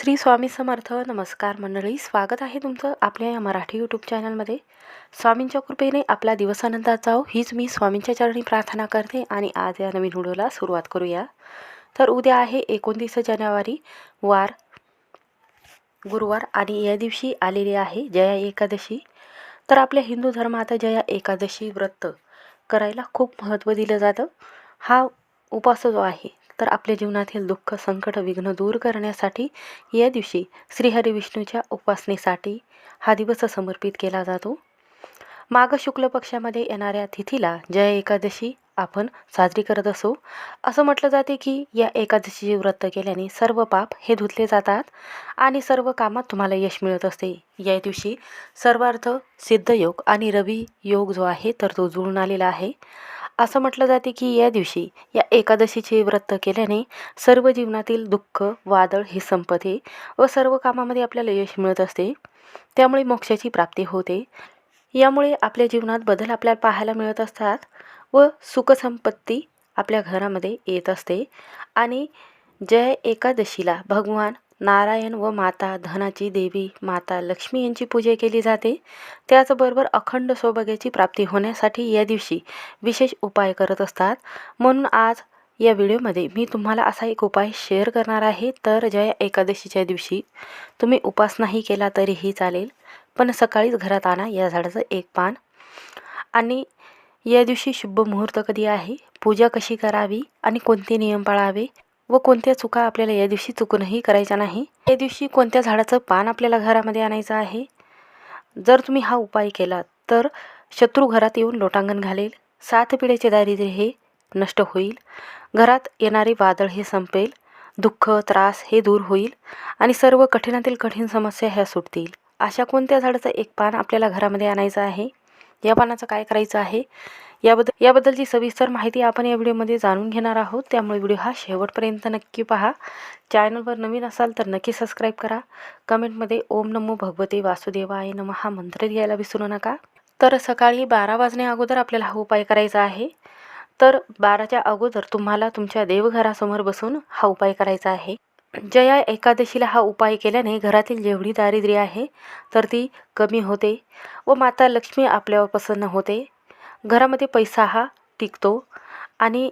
श्री स्वामी समर्थ. नमस्कार मंडळी, स्वागत आहे तुमचं आपल्या या मराठी यूट्यूब चॅनलमध्ये. स्वामींच्या कृपेने आपला दिवस आनंदात जाओ हीच मी स्वामींच्या चरणी प्रार्थना करते आणि आज या नवीन व्हिडिओला सुरुवात करूया. तर उद्या आहे 29 जानेवारी, वार गुरुवार, आणि या दिवशी आलेली आहे जया एकादशी. तर आपल्या हिंदू धर्मात जया एकादशी व्रत करायला खूप महत्त्व दिलं जातं. हा उपवास जो आहे तर आपल्या जीवनातील दुःख, संकट, विघ्न दूर करण्यासाठी या दिवशी श्रीहरी विष्णूच्या उपासनेसाठी हा दिवस समर्पित केला जातो. माघ शुक्ल पक्षामध्ये येणाऱ्या तिथीला जया एकादशी आपण साजरी करत असो. असं म्हटलं जाते की या एकादशीचे व्रत केल्याने सर्व पाप हे धुतले जातात आणि सर्व कामात तुम्हाला यश मिळत असते. या दिवशी सर्वार्थ सिद्ध योग आणि रवी योग जो आहे तर तो जुळून आलेला आहे. असं म्हटलं जाते की या दिवशी या एकादशीचे व्रत केल्याने सर्व जीवनातील दुःख, वादळ हे संपते व सर्व कामामध्ये आपल्याला यश मिळत असते. त्यामुळे मोक्षाची प्राप्ती होते. यामुळे आपल्या जीवनात बदल आपल्याला पाहायला मिळत असतात व सुखसंपत्ती आपल्या घरामध्ये येत असते. आणि जय एकादशीला भगवान नारायण व माता धनाची देवी माता लक्ष्मी यांची पूजा केली जाते. त्याचबरोबर अखंड सौभाग्याची प्राप्ती होण्यासाठी या दिवशी विशेष उपाय करत असतात. म्हणून आज या व्हिडिओमध्ये मी तुम्हाला असा एक उपाय शेअर करणार आहे. तर जया एकादशीच्या दिवशी तुम्ही उपास नाही केला तरीही चालेल, पण सकाळीच घरात आणा या झाडाचं एक पान. आणि या दिवशी शुभ मुहूर्त कधी आहे, पूजा कशी करावी आणि कोणते नियम पाळावे व कोणत्या चुका आपल्याला या दिवशी चुकूनही करायच्या नाही. या दिवशी कोणत्या झाडाचं पान आपल्याला घरामध्ये आणायचं आहे. जर तुम्ही हा उपाय केला तर शत्रू घरात येऊन लोटांगण घालेल, 7 पिढ्याचे दारिद्र्य हे नष्ट होईल, घरात येणारे वादळ हे संपेल, दुःख त्रास हे दूर होईल आणि सर्व कठीणातील कठीण समस्या ह्या सुटतील. अशा कोणत्या झाडाचं एक पान आपल्याला घरामध्ये आणायचं आहे, या पानाचं काय करायचं आहे याबद्दलची सविस्तर माहिती आपण या व्हिडिओमध्ये जाणून घेणार आहोत. त्यामुळे व्हिडिओ हा शेवटपर्यंत नक्की पहा. चॅनलवर नवीन असाल तर नक्की सबस्क्राईब करा. कमेंटमध्ये ओम नमो भगवते वासुदेवाय नमः हा मंत्र द्यायला विसरू नका. तर सकाळी 12 वाजण्या अगोदर आपल्याला हा उपाय करायचा आहे. तर 12च्या अगोदर तुम्हाला तुमच्या देवघरासमोर बसून हा उपाय करायचा आहे. जया एकादशीला हा उपाय केल्याने घरातील जेवढी दारिद्र्य आहे तर ती कमी होते व माता लक्ष्मी आपल्यावर प्रसन्न होते. घरामध्ये पैसा हा टिकतो आणि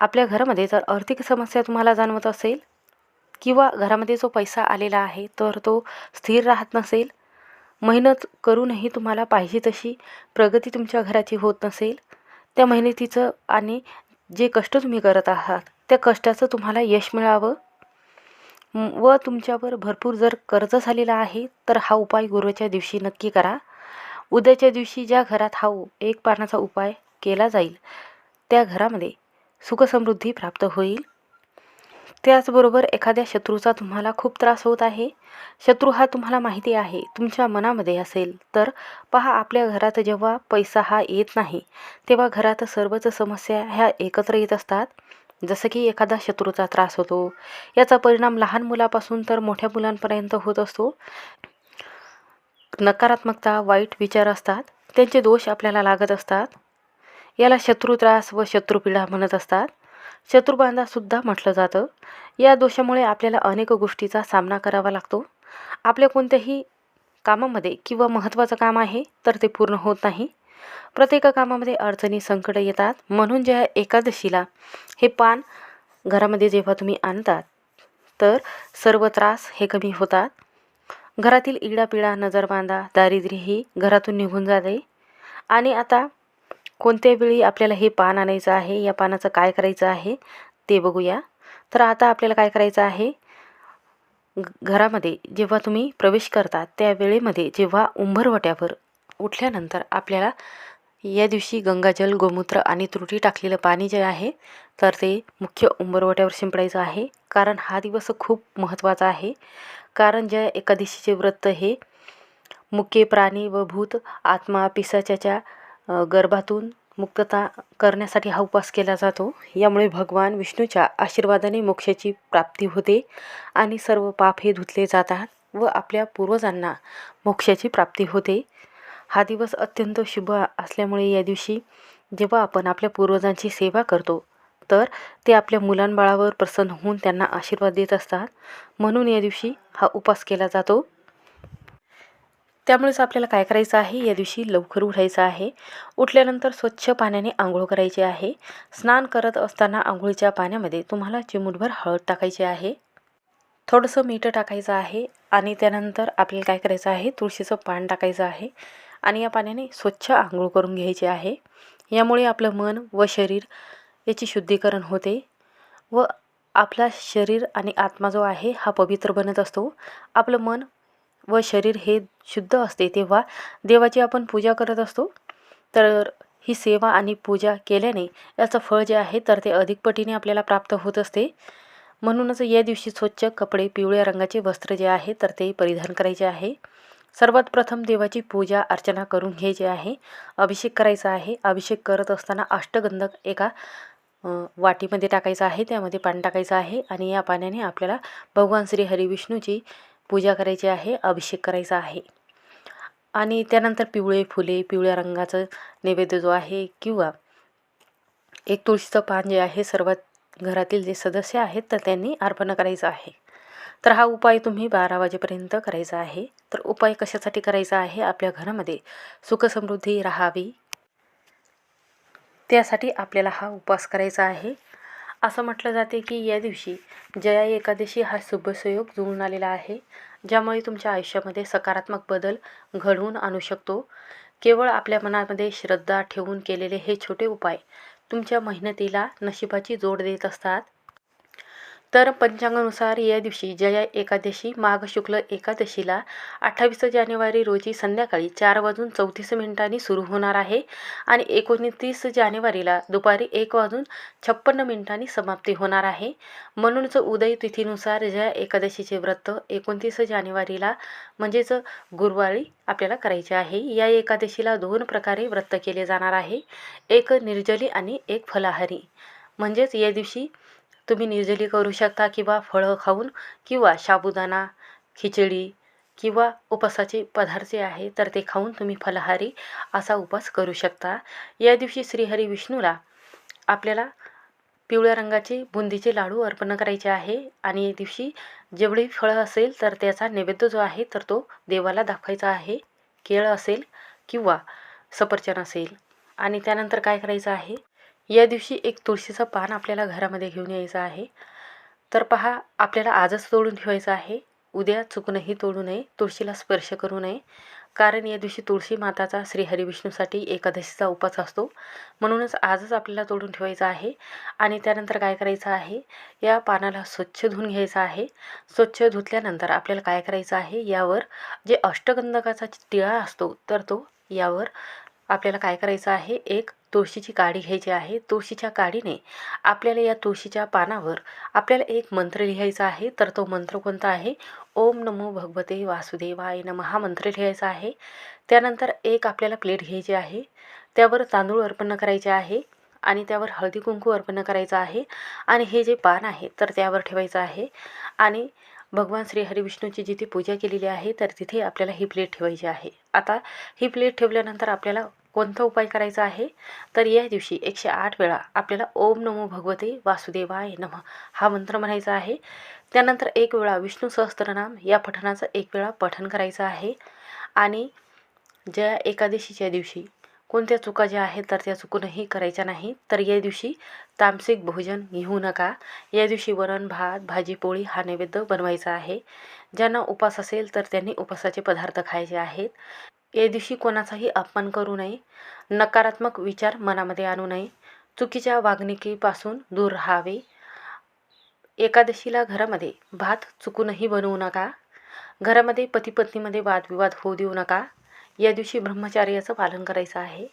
आपल्या घरामध्ये जर आर्थिक समस्या तुम्हाला जाणवत असेल किंवा घरामध्ये जो पैसा आलेला आहे तर तो स्थिर राहत नसेल, मेहनत करूनही तुम्हाला पाहिजे तशी प्रगती तुमच्या घराची होत नसेल, त्या मेहनतीचं आणि जे कष्ट तुम्ही करत आहात त्या कष्टाचं तुम्हाला यश मिळावं व तुमच्यावर भरपूर जर कर्ज झालेला आहे तर हा उपाय गुरुवारच्या दिवशी नक्की करा. उद्याच्या दिवशी ज्या घरात हा एक पानाचा उपाय केला जाईल त्या घरामध्ये सुखसमृद्धी प्राप्त होईल. त्याचबरोबर एखाद्या शत्रूचा तुम्हाला खूप त्रास होत आहे, शत्रू हा तुम्हाला माहिती आहे तुमच्या मनामध्ये असेल, तर पहा आपल्या घरात जेव्हा पैसा हा येत नाही तेव्हा घरात सर्वच समस्या ह्या एकत्र येत असतात. जसं की एखादा शत्रूचा त्रास होतो, याचा परिणाम लहान मुलापासून तर मोठ्या मुलांपर्यंत होत असतो. नकारात्मकता, वाईट विचार असतात, त्यांचे दोष आपल्याला लागत असतात. याला शत्रुत्रास व शत्रुपीडा म्हणत असतात. शत्रुबांधासुद्धा म्हटलं जातं. या दोषामुळे आपल्याला अनेक गोष्टीचा सामना करावा लागतो. आपल्या कोणत्याही कामामध्ये किंवा महत्त्वाचं काम आहे तर ते पूर्ण होत नाही. प्रत्येक कामामध्ये अडचणी, संकट येतात. म्हणून ज्या एकादशीला हे पान घरामध्ये जेव्हा तुम्ही आणतात तर सर्व त्रास हे कमी होतात. घरातील इडापिडा, नजरबांधा, दारिद्र्य ही घरातून निघून जाते. आणि आता कोणत्या वेळी आपल्याला हे पान आणायचं आहे, या पानाचं काय करायचं आहे ते बघूया. तर आता आपल्याला काय करायचं आहे, घरामध्ये जेव्हा तुम्ही प्रवेश करता त्या वेळेमध्ये जेव्हा उंबरवट्यावर उठल्यानंतर आपल्याला या दिवशी गंगाजल, गोमूत्र आणि त्रुटी टाकलेलं पाणी जे आहे तर ते मुख्य उंबरवट्यावर शिंपडायचं आहे. कारण हा दिवस खूप महत्त्वाचा आहे. कारण ज्या एकादशीचे व्रत हे मुके प्राणी व भूत आत्मा पिशाच्याच्या गर्भातून मुक्तता करण्यासाठी हा उपवास केला जातो. यामुळे भगवान विष्णूच्या आशीर्वादाने मोक्षाची प्राप्ती होते आणि सर्व पाप हे धुतले जातात व आपल्या पूर्वजांना मोक्षाची प्राप्ती होते. हा दिवस अत्यंत शुभ असल्यामुळे या दिवशी जेव्हा आपण आपल्या पूर्वजांची सेवा करतो तर ते आपल्या मुलांबाळावर प्रसन्न होऊन त्यांना आशीर्वाद देत असतात. म्हणून या दिवशी हा उपवास केला जातो. त्यामुळेच आपल्याला काय करायचं आहे, या दिवशी लवकर उठायचं आहे. उठल्यानंतर स्वच्छ पाण्याने आंघोळ करायची आहे. स्नान करत असताना आंघोळीच्या पाण्यामध्ये तुम्हाला चिमूटभर हळद टाकायची आहे, थोडंसं मीठ टाकायचं आहे आणि त्यानंतर आपल्याला काय करायचं आहे, तुळशीचं पान टाकायचं आहे आणि या पाण्याने स्वच्छ आंघोळ करून घ्यायचे आहे. यामुळे आपलं मन व शरीर याची शुद्धीकरण होते व आपला शरीर आणि आत्मा जो आहे हा पवित्र बनत असतो. आपलं मन व शरीर हे शुद्ध असते तेव्हा देवाची आपण पूजा करत असतो. तर ही सेवा आणि पूजा केल्याने याचं फळ जे आहे तर ते अधिक पटीने आपल्याला प्राप्त होत असते. म्हणूनच या दिवशी स्वच्छ कपडे, पिवळ्या रंगाचे वस्त्र जे आहे तर ते परिधान करायचे आहे. सर्वात प्रथम देवाची पूजा अर्चना करून घ्यायची आहे. अभिषेक करायचा आहे. अभिषेक करत असताना अष्टगंधक एका वाटीमध्ये टाकायचं आहे, त्यामध्ये पाणी टाकायचं आहे आणि या पाण्याने आपल्याला भगवान श्री हरिविष्णूची पूजा करायची आहे, अभिषेक करायचा आहे. आणि त्यानंतर पिवळे फुले, पिवळ्या रंगाचं नैवेद्य जो आहे किंवा एक तुळशीचं पान जे आहे सर्वात घरातील जे सदस्य आहेत तर त्यांनी अर्पण करायचं आहे. तर हा उपाय तुम्ही 12 वाजेपर्यंत करायचा आहे. तर उपाय कशासाठी करायचा आहे, आपल्या घरामध्ये सुखसमृद्धी राहावी त्यासाठी आपल्याला हा उपवास करायचा आहे. असं म्हटलं जाते की या दिवशी जया एकादशी हा शुभसंयोग जुळून आलेला आहे, ज्यामुळे तुमच्या आयुष्यामध्ये सकारात्मक बदल घडवून आणू शकतो. केवळ आपल्या मनामध्ये श्रद्धा ठेवून केलेले हे छोटे उपाय तुमच्या मेहनतीला नशिबाची जोड देत असतात. तर पंचांगानुसार या दिवशी जया एकादशी माघ शुक्ल एकादशीला 28 जानेवारी रोजी संध्याकाळी 4:34 सुरू होणार आहे आणि 29 जानेवारीला दुपारी 1:56 समाप्ती होणार आहे. म्हणूनच उदय तिथीनुसार जया एकादशीचे व्रत 29 जानेवारीला म्हणजेच गुरुवारी आपल्याला करायचे आहे. या एकादशीला 2 प्रकारे व्रत केले जाणार आहे, एक निर्जली आणि एक फलाहारी. म्हणजेच या दिवशी तुम्ही निर्जली करू शकता किंवा फळं खाऊन किंवा साबुदाणा, खिचडी किंवा उपवासाचे पदार्थ जे आहे तर ते खाऊन तुम्ही फलाहारी असा उपवास करू शकता. या दिवशी श्रीहरी विष्णूला आपल्याला पिवळ्या रंगाचे बुंदीचे लाडू अर्पण करायचे आहे आणि या दिवशी जेवढी फळं असेल तर त्याचा नैवेद्य जो आहे तर तो देवाला दाखवायचा आहे. केळ असेल किंवा सफरचंद असेल. आणि त्यानंतर काय करायचं आहे, या दिवशी एक तुळशीचं पान आपल्याला घरामध्ये घेऊन यायचं आहे. तर पहा, आपल्याला आजच तोडून ठेवायचं आहे, उद्या चुकूनही तोडू नये, तुळशीला स्पर्श करू नये. कारण या दिवशी तुळशी माताचा श्री हरिविष्णूसाठी एकादशीचा उपवास असतो. म्हणूनच आजच आपल्याला तोडून ठेवायचं आहे. आणि त्यानंतर काय करायचं आहे, या पानाला स्वच्छ धुवून घ्यायचं आहे. स्वच्छ धुतल्यानंतर आपल्याला काय करायचं आहे, यावर जे अष्टगंधकाचा टिळा असतो तर तो यावर आपल्याला काय करायचं आहे, एक तुळशीची काडी घ्यायची आहे. तुळशीच्या काडीने आपल्याला या तुळशीच्या पानावर आपल्याला एक मंत्र लिहायचा आहे. तर तो मंत्र कोणता आहे, ओम नमो भगवते वासुदेवाय नमः हा मंत्र लिहायचा आहे. त्यानंतर एक आपल्याला प्लेट घ्यायची आहे, त्यावर तांदूळ अर्पण करायचे आहे आणि त्यावर हळदी कुंकू अर्पण करायचं आहे आणि हे जे पान आहे तर त्यावर ठेवायचं आहे. आणि भगवान श्री हरिविष्णूची जिथे पूजा केलेली आहे तर तिथे आपल्याला ही प्लेट ठेवायची आहे. आता ही प्लेट ठेवल्यानंतर आपल्याला कोणता उपाय करायचा आहे, तर या दिवशी 108 वेळा आपल्याला ओम नमो भगवते वासुदेवाय नमः हा मंत्र म्हणायचा आहे. त्यानंतर 1 वेळा विष्णू सहस्त्रनाम या पठणाचं 1 वेळा पठण करायचं आहे. आणि ज्या एकादशीच्या दिवशी कोणत्या चुका ज्या आहेत तर त्या चुकूनही करायच्या नाही. तर या दिवशी तामसिक भोजन घेऊ नका. या दिवशी वरण भात भाजी पोळी हा नैवेद्य बनवायचा आहे. ज्यांना उपवास असेल तर त्यांनी उपवासाचे पदार्थ खायचे आहेत. या दिवशी कोणाचाही अपमान करू नये, नकारात्मक विचार मनामध्ये आणू नये, चुकीच्या वागणुकीपासून दूर राहावे. एकादशीला घरामध्ये भात चुकूनही बनवू नका. घरामध्ये पती पत्नीमध्ये वादविवाद होऊ देऊ नका. या दिवशी ब्रह्मचर्याचं पालन करायचं आहे.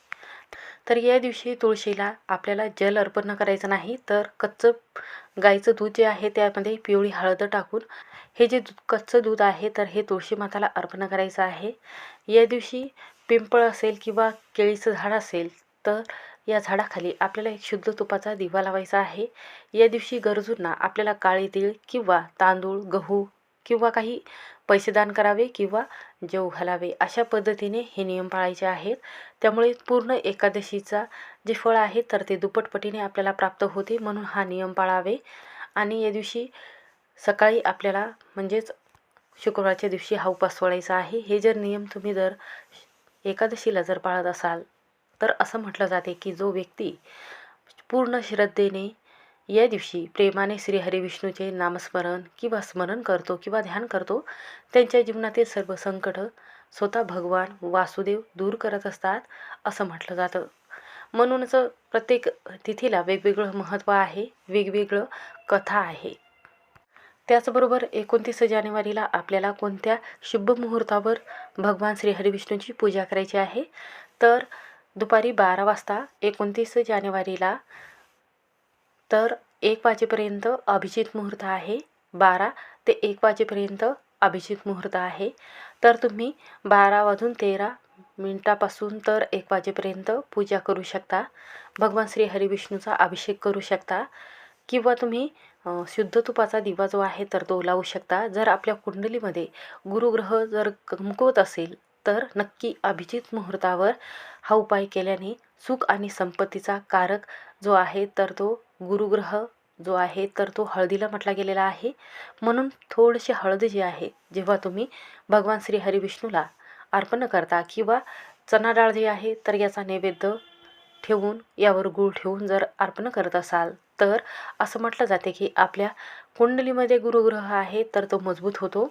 तर या दिवशी तुळशीला आपल्याला जल अर्पण करायचं नाही, तर कच्चं गाईचं दूध जे आहे त्यामध्ये पिवळी हळद टाकून हे जे कच्चं दूध आहे तर हे तुळशी माताला अर्पण करायचं आहे. या दिवशी पिंपळ असेल किंवा केळीचं झाड असेल तर या झाडाखाली आपल्याला एक शुद्ध तुपाचा दिवा लावायचा आहे. या दिवशी गरजूंना आपल्याला काळे तीळ किंवा तांदूळ, गहू किंवा काही पैसे दान करावे किंवा जेवू घालावे, अशा पद्धतीने हे नियम पाळायचे आहेत. त्यामुळे पूर्ण एकादशीचा जे फळ आहे तर ते दुप्पटपटीने आपल्याला प्राप्त होते. म्हणून हा नियम पाळावे. आणि या दिवशी सकाळी आपल्याला म्हणजेच शुक्रवारच्या दिवशी हा उपवास सोडायचा आहे. हे जर नियम तुम्ही जर एकादशीला जर पाळत असाल तर असं म्हटलं जाते की जो व्यक्ती पूर्ण श्रद्धेने या दिवशी प्रेमाने श्री हरिविष्णूचे नामस्मरण किंवा स्मरण करतो किंवा ध्यान करतो, त्यांच्या जीवनातील सर्व संकट स्वतः भगवान वासुदेव दूर करत असतात असं म्हटलं जातं. म्हणूनच प्रत्येक तिथीला वेगवेगळं महत्त्व आहे, वेगवेगळं कथा आहे. त्याचबरोबर 29 जानेवारीला आपल्याला कोणत्या शुभ मुहूर्तावर भगवान श्री हरिविष्णूची पूजा करायची आहे, तर दुपारी 12 वाजता 29 जानेवारीला तर 1 वाजेपर्यंत अभिजित मुहूर्त आहे. 12 ते 1 वाजेपर्यंत अभिजित मुहूर्त आहे. तर तुम्ही 12 वाजून 13 मिनिटापासून तर 1 वाजेपर्यंत पूजा करू शकता. भगवान श्री हरिविष्णूचा अभिषेक करू शकता किंवा तुम्ही शुद्ध तुपाचा दिवा जो आहे तर तो लावू शकता. जर आपल्या कुंडलीमध्ये गुरुग्रह जर कमकुवत असेल तर नक्की अभिजित मुहूर्तावर हा उपाय केल्याने सुख आणि संपत्तीचा कारक जो आहे तर तो गुरुग्रह जो आहे तर तो हळदीला म्हटला गेलेला आहे. म्हणून थोडीशी हळद जी आहे जेव्हा तुम्ही भगवान श्री हरिविष्णूला अर्पण करता किंवा चणा डाळ जी आहे तर याचा नैवेद्य ठेवून यावर गूळ ठेवून जर अर्पण करत असाल तर असं म्हटलं जाते की आपल्या कुंडलीमध्ये गुरुग्रह आहे तर तो मजबूत होतो.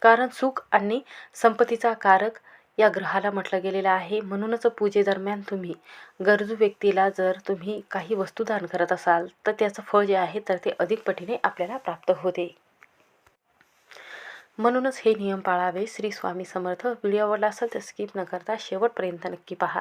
कारण सुख आणि संपत्तीचा कारक या ग्रहाला म्हटलं गेलेलं आहे. म्हणूनच पूजेदरम्यान तुम्ही गरजू व्यक्तीला जर तुम्ही काही वस्तू दान करत असाल तर त्याचं फळ जे आहे तर ते अधिक पटीने आपल्याला प्राप्त होते. म्हणूनच हे नियम पाळावे. श्री स्वामी समर्थ. व्हिडिओ आवडला असेल तर स्किप न करता शेवटपर्यंत नक्की पहा.